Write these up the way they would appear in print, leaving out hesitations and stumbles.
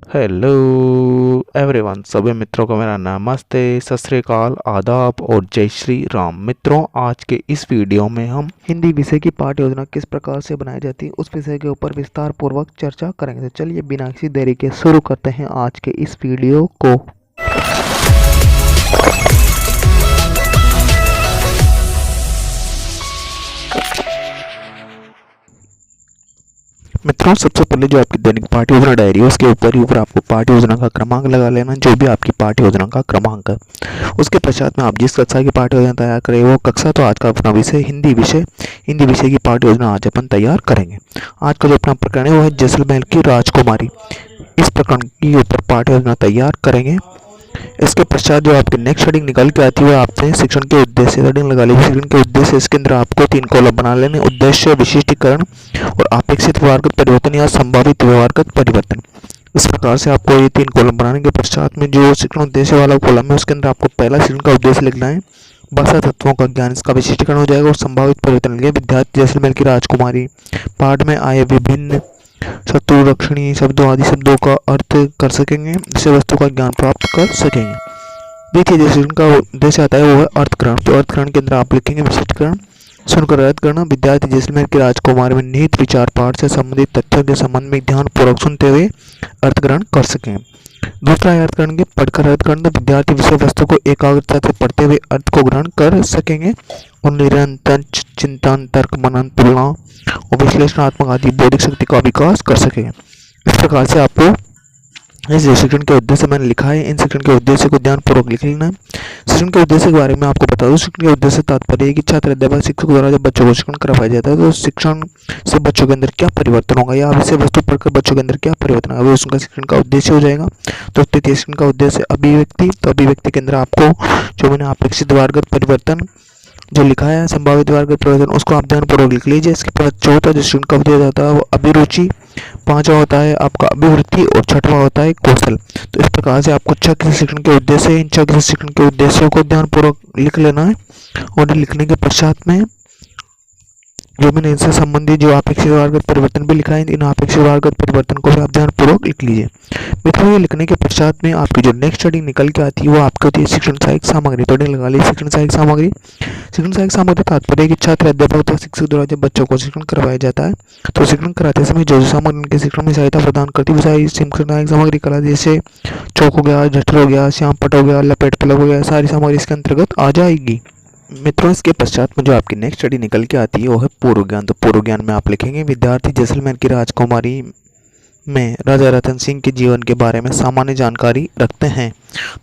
Hello everyone, सभी मित्रों को मेरा नमस्ते, सत श्री अकाल, आदाब और जय श्री राम। मित्रों, आज के इस वीडियो में हम हिंदी विषय की पाठ्य योजना किस प्रकार से बनाई जाती है उस विषय के ऊपर विस्तार पूर्वक चर्चा करेंगे। तो चलिए बिना किसी देरी के शुरू करते हैं आज के इस वीडियो को। मित्रों, सबसे पहले जो आपकी दैनिक पाठ्य योजना डायरी है उसके ऊपर आपको पाठ्य योजना का क्रमांक लगा लेना, जो भी आपकी पाठ्य योजना का क्रमांक है। उसके पश्चात में आप जिस कक्षा की पाठ्य योजना तैयार करें वो कक्षा, तो आज का अपना विषय हिंदी विषय की पाठ्य योजना आज अपन तैयार करेंगे। आज का जो अपना प्रकरण है वो है जैसलमेर की राजकुमारी। इस प्रकरण की ऊपर पाठ्य योजना तैयार करेंगे। इसके पश्चात जो आपकी नेक्स्ट हेडिंग निकल के आती है आपने शिक्षण के उद्देश्य हेडिंग लगा ली। शिक्षण के उद्देश्य, इसके अंदर आपको 3 कॉलम बना लेने: उद्देश्य, विशिष्टीकरण और अपेक्षित व्यवहारगत परिवर्तन या संभावित व्यवहारगत परिवर्तन। इस प्रकार से आपको ये 3 कॉलम बनाने के पश्चात में जो शिक्षण उद्देश्य वाला कॉलम है उसके अंदर आपको पहला शिक्षण का उद्देश्य लिखना है, भाषा तत्वों का ज्ञान, इसका विशिष्टीकरण हो जाएगा और संभावित परिवर्तन लिखिए। विद्यार्थी जैसलमेर की राजकुमारी पाठ में आए विभिन्न शत्रु रक्षणीय शब्दों आदि शब्दों का अर्थ कर सकेंगे, जिससे वस्तु का ज्ञान प्राप्त कर सकेंगे। देखिए, जैसे इनका उद्देश्य आता है वो है अर्थग्रहण। तो अर्थग्रहण के अंदर आप लिखेंगे विशिष्टकरण, सुनकर अर्थ करना। विद्यार्थी जैसलमेर की राजकुमारी में निहित विचार पाठ से संबंधित तथ्यों के संबंध में ध्यान पूर्वक सुनते हुए अर्थग्रहण कर सकें। दूसरा है अर्थग्रहण के पढ़कर अर्थ करना। विद्यार्थी विषय वस्तु को एकाग्रता से पढ़ते हुए अर्थ को ग्रहण कर सकेंगे और निरंतर चिंतन, तर्क, मनन, तुलना और विश्लेषणात्मक आदि बौद्धिक शक्ति का विकास कर सकेंगे। इस प्रकार से आपको इस शिक्षण के उद्देश्य मैंने लिखा है, इन शिक्षण के उद्देश्य को ध्यानपूर्वक लिख लेना है। शिक्षण के उद्देश्य के बारे में आपको बता दूं, शिक्षण के उद्देश्य तात्पर्य है कि छात्र, अध्यापक, शिक्षक द्वारा जब बच्चों को शिक्षण करवाया जाता है तो शिक्षण से बच्चों के अंदर क्या परिवर्तन होगा या विषय वस्तु पढ़कर बच्चों के अंदर क्या परिवर्तन होगा, वो उसका शिक्षण का उद्देश्य हो जाएगा। तो तृतीय शिक्षण का उद्देश्य अभिव्यक्ति। तो अभिव्यक्ति के अंदर आपको जो मैंने अपेक्षित व्यवहारगत परिवर्तन जो लिखा है, संभावित व्यवहारगत परिवर्तन, उसको आप ध्यानपूर्वक लिख लीजिए। इसके बाद चौथा जो शिक्षण का उद्देश्य होता है वो अभिरुचि, पांचवा होता है आपका अभिवृत्ति और छठवां होता है कौशल। तो इस प्रकार से आपको 6 किसी शिक्षण के उद्देश्य, इन 6 किसी शिक्षण के उद्देश्यों को ध्यानपूर्वक लिख लेना है। और लिखने के पश्चात में जो मैंने इनसे संबंधित जो अपेक्षित व्यवहारगत परिवर्तन भी लिखा है, इन अपेक्षित व्यवहारगत परिवर्तन को भी आप ध्यानपूर्वक लिख लीजिए। मित्रों, ये लिखने के पश्चात में आपकी जो नेक्स्ट हेडिंग निकल के आती है वो आपकी होती है शिक्षण सहायक सामग्री। तो हेडिंग लगा ली शिक्षण सहायक सामग्री। शिक्षण सहायक सामग्री तात्पर्य कि छात्र, अध्यापक तथा शिक्षक द्वारा जब बच्चों को शिक्षण करवाया जाता है तो शिक्षण कराते समय जो सामग्री उनके शिक्षण में सहायता प्रदान करती है वो सारी शिक्षण सहायक सामग्री कला, जैसे चौक हो गया, झटर हो गया, श्याम पट हो गया, लपेट पलक हो गया, सारी सामग्री इसके अंतर्गत आ जाएगी। मित्रों, इसके पश्चात में जो आपकी नेक्स्ट स्टडी निकल के आती है वो है पूर्व ज्ञान। तो पूर्व ज्ञान में आप लिखेंगे विद्यार्थी जैसलमेर की राजकुमारी में राजा रतन सिंह के जीवन के बारे में सामान्य जानकारी रखते हैं।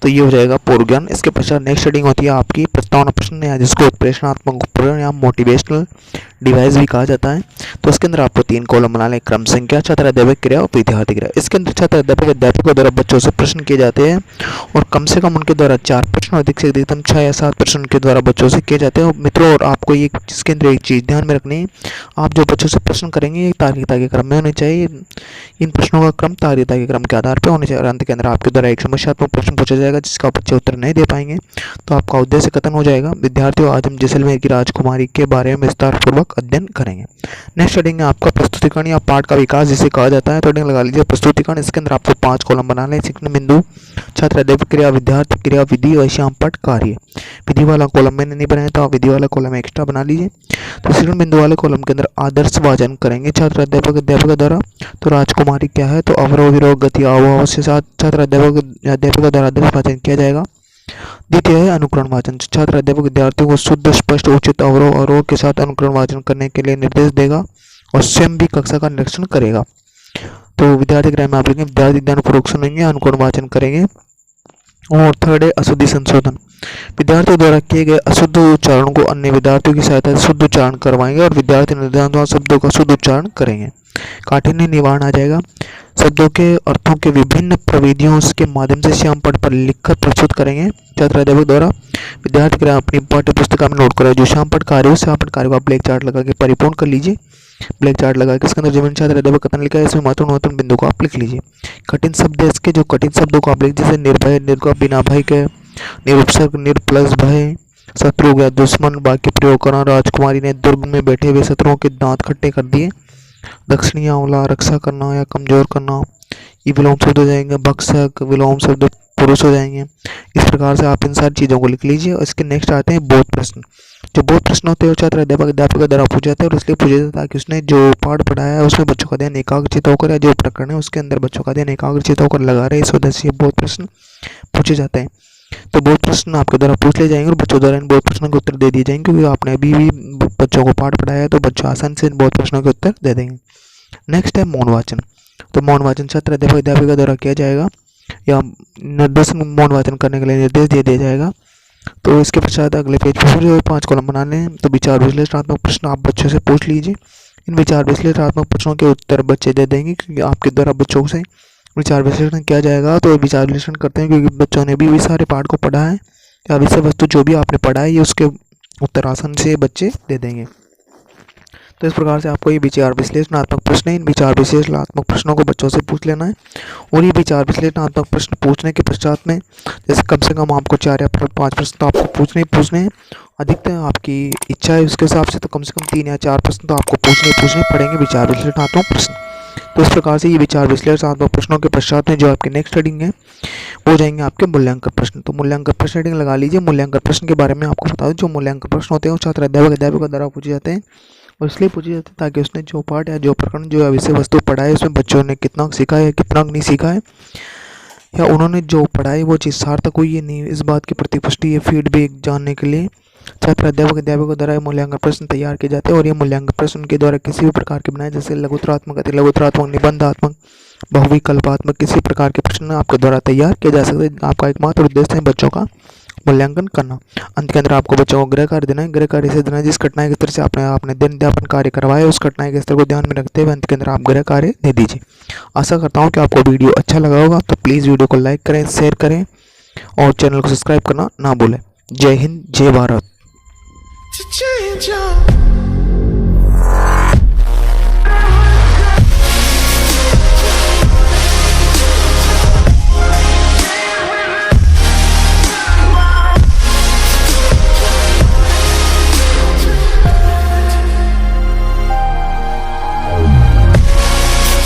तो ये हो जाएगा पूर्व ज्ञान। इसके पश्चात नेक्स्ट हेडिंग होती है आपकी प्रस्तावना प्रश्न, या जिसको उत्प्रेषणात्मक उपकरण या मोटिवेशनल डिवाइस भी कहा जाता है। तो इसके अंदर आपको 3 कॉलम बना लें: क्रम संख्या, छात्र अध्यापक क्रिया और विद्यार्थी क्रिया। इसके अंदर छात्र अध्यापकों द्वारा बच्चों से प्रश्न किए जाते हैं और कम से कम उनके द्वारा 4 प्रश्न, अधिक से अधिकतम 6 या 7 प्रश्न उनके द्वारा बच्चों से किए जाते हैं। मित्रों, और आपको ये इसके अंदर एक चीज़ ध्यान में रखनी है, आप जो बच्चों से प्रश्न करेंगे ये तार्किकता के क्रम में होने चाहिए। इन प्रश्नों का क्रम तार्किकता के क्रम के आधार पर होने चाहिए। अंत के अंदर आपके द्वारा एक समस्यात्मक प्रश्न पूछा जाएगा जिसका बच्चे उत्तर नहीं दे पाएंगे तो आपका उद्देश्य खत्म हो जाएगा। विद्यार्थियों, आज हम जैसलमेर की राजकुमारी के बारे में विस्तार पूर्वक अध्ययन करेंगे। नेक्स्ट हेडिंग है आपका प्रस्तुतिकरण या पाठ का विकास जिसे कहा जाता है। तो हेडिंग लगा लीजिए प्रस्तुतिकरण। इसके अंदर आपको 5 कॉलम बना लें: शिक्षण बिंदु, छात्र अध्यापक क्रिया, विद्यार्थी क्रिया, विधि और श्याम पट कार्य। विधि वाला कॉलम मैंने नहीं बनाया था, विधि वाला कॉलम एक्स्ट्रा बना लीजिए। तो शिक्षण बिंदु वाले कॉलम के अंदर आदर्श वाचन करेंगे छात्र अध्यापक द्वारा। तो राजकुमारी क्या है, तो अवरोह, विरोह, गति, अवयव के साथ छात्र अध्यापक द्वारा आदर्श वाचन किया जाएगा। द्वितीय है अनुकरण वाचन। छात्र अध्यापक विद्यार्थियों को शुद्ध, स्पष्ट, उचित अवरोह अवरोह के साथ अनुकरण वाचन करने के लिए निर्देश देगा और स्वयं भी कक्षा का निरीक्षण करेगा। तो विद्यार्थी गृह में आप लिखेंगे विद्यार्थी ध्यानपूर्वक सुनेंगे, अनुकरण वाचन करेंगे। और थर्ड है अशुद्धि संशोधन। विद्यार्थियों द्वारा किए गए अशुद्ध उच्चारण को अन्य विद्यार्थियों की सहायता से शुद्ध उच्चारण करवाएंगे और विद्यार्थी निर्धारित शब्दों का शुद्ध उच्चारण करेंगे। काठिन्य निवारण आ जाएगा। शब्दों के अर्थों के विभिन्न प्रविधियों के माध्यम से श्याम पट पर लिखकर प्रस्तुत करेंगे छात्र अध्यापक द्वारा। विद्यार्थी के अपनी पाठ्य पुस्तिका में नोट करें जो श्याम पट कार्य हो, श्याम पट कार्य को आप ब्लैक चार्ट लगा के परिपूर्ण कर लीजिए। ब्लैक चार्ट लगा के इसके अंदर जो मैंने छात्र अध्यापक कथन लिखा है इसमें महत्वपूर्ण बिंदु को आप लिख लीजिए। कठिन शब्द है इसके, जो कठिन शब्दों को आप लिख, जैसे निर्भय, निर्गम, बिना भय के, निरुपसर्ग, निर्प्लस भय, शत्रु हो गया दुश्मन, वाक्य प्रयोग करना। राजकुमारी ने दुर्ग में बैठे हुए शत्रुओं के दांत खट्टे कर दिए। दक्षिणी आंवला, रक्षा करना या कमजोर करना। ये विलोम शब्द हो जाएंगे, भक्षक विलोम शब्द पुरुष हो जाएंगे। इस प्रकार से आप इन सारी चीज़ों को लिख लीजिए। और इसके नेक्स्ट आते हैं बोध प्रश्न। जो बोध प्रश्न होते हैं वो छात्र अध्यापक द्वारा पूछे जाते हैं और इसलिए पूछे जाते हैं ताकि उसने जो पाठ पढ़ाया है उसमें बच्चों का ध्यान एकाग्रचित होकर, या जो प्रकरण है उसके अंदर बच्चों का ध्यान एकाग्रचित होकर लगा रहे, इस वजह से ये बोध प्रश्न पूछे जाते हैं। तो बोध प्रश्न आपके द्वारा पूछ ले जाएंगे और बच्चों द्वारा इन बोध प्रश्नों के उत्तर दे दिए जाएंगे, क्योंकि आपने अभी भी बच्चों को पाठ पढ़ाया है तो बच्चों आसानी से इन बोध प्रश्नों के उत्तर दे देंगे। नेक्स्ट है मौन वाचन। तो मौन वाचन छात्र अध्यापिका द्वारा किया जाएगा या निर्देशन मौन वाचन करने के लिए निर्देश दे दिया जाएगा। तो इसके पश्चात अगले पेज पर जो 5 कॉलम बनाने हैं। तो विचार विश्लेषणात्मक प्रश्न आप बच्चों से पूछ लीजिए। इन विचार विश्लेषणात्मक प्रश्नों के उत्तर बच्चे दे देंगे, क्योंकि आपके द्वारा बच्चों से विचार विश्लेषण किया जाएगा। तो विचार विश्लेषण करते हैं क्योंकि बच्चों ने भी सारे पाठ को पढ़ा है या विषय वस्तु जो भी आपने पढ़ा है ये उसके उत्तर आसान से बच्चे दे देंगे। तो इस प्रकार से आपको ये विचार विश्लेषणात्मक प्रश्न है, इन विचार विश्लेषणात्मक प्रश्नों को बच्चों से पूछ लेना है। और ये विचार विश्लेषणात्मक प्रश्न पूछने के पश्चात में जैसे कम से कम आपको 4 या 5 प्रश्न तो आपको पूछने हैं। अधिकतर आपकी इच्छा है उसके हिसाब से तो कम से कम 3 या 4 प्रश्न तो आपको पूछने पड़ेंगे विचार विश्लेषणात्मक प्रश्न। तो इस प्रकार से ये विचार विश्लेषणात्मक प्रश्नों के पश्चात में जो आपके नेक्स्ट हेडिंग है वो जाएंगे आपके मूल्यांकन प्रश्न। तो मूल्यांकन प्रश्न हेडिंग लगा लीजिए। मूल्यांकन प्रश्न के बारे में आपको बता दूं, जो मूल्यांकन प्रश्न होते हैं वो छात्र अध्यापक द्वारा पूछे जाते हैं और इसलिए पूछे जाते हैं ताकि उसने जो पाठ या जो प्रकरण जो विषय वस्तु पढ़ा है उसमें बच्चों ने कितना सीखा है कितना नहीं सीखा है, या उन्होंने जो पढ़ा है वो चीज़ सार्थक हुई है नहीं, इस बात की प्रतिपुष्टि या फीडबैक जानने के लिए छात्र अध्यापकों द्वारा मूल्यांकन प्रश्न तैयार किए जाते हैं। और ये मूल्यांकन प्रश्न उनके द्वारा किसी भी प्रकार के बनाए, जैसे लघुतरात्मक, अति लघुतरात्मक, निबंधात्मक, बहुविकल्पात्मक किसी प्रकार के प्रश्न आपके द्वारा तैयार किए जा सकते हैं। आपका एकमात्र उद्देश्य है बच्चों का मूल्यांकन करना। अंत के अंदर आपको बच्चों को गृह कार्य देना है। गृह कार्य से देना है जिस घटना के स्तर से आपने दिन अध्यापन कार्य करवाया उस घटना के स्तर को ध्यान में रखते हुए अंत के अंदर आप गृह कार्य दे दीजिए। आशा करता हूँ कि आपको वीडियो अच्छा लगा होगा। तो प्लीज़ वीडियो को लाइक करें, शेयर करें और चैनल को सब्सक्राइब करना ना भूलें। जय हिंद, जय भारत।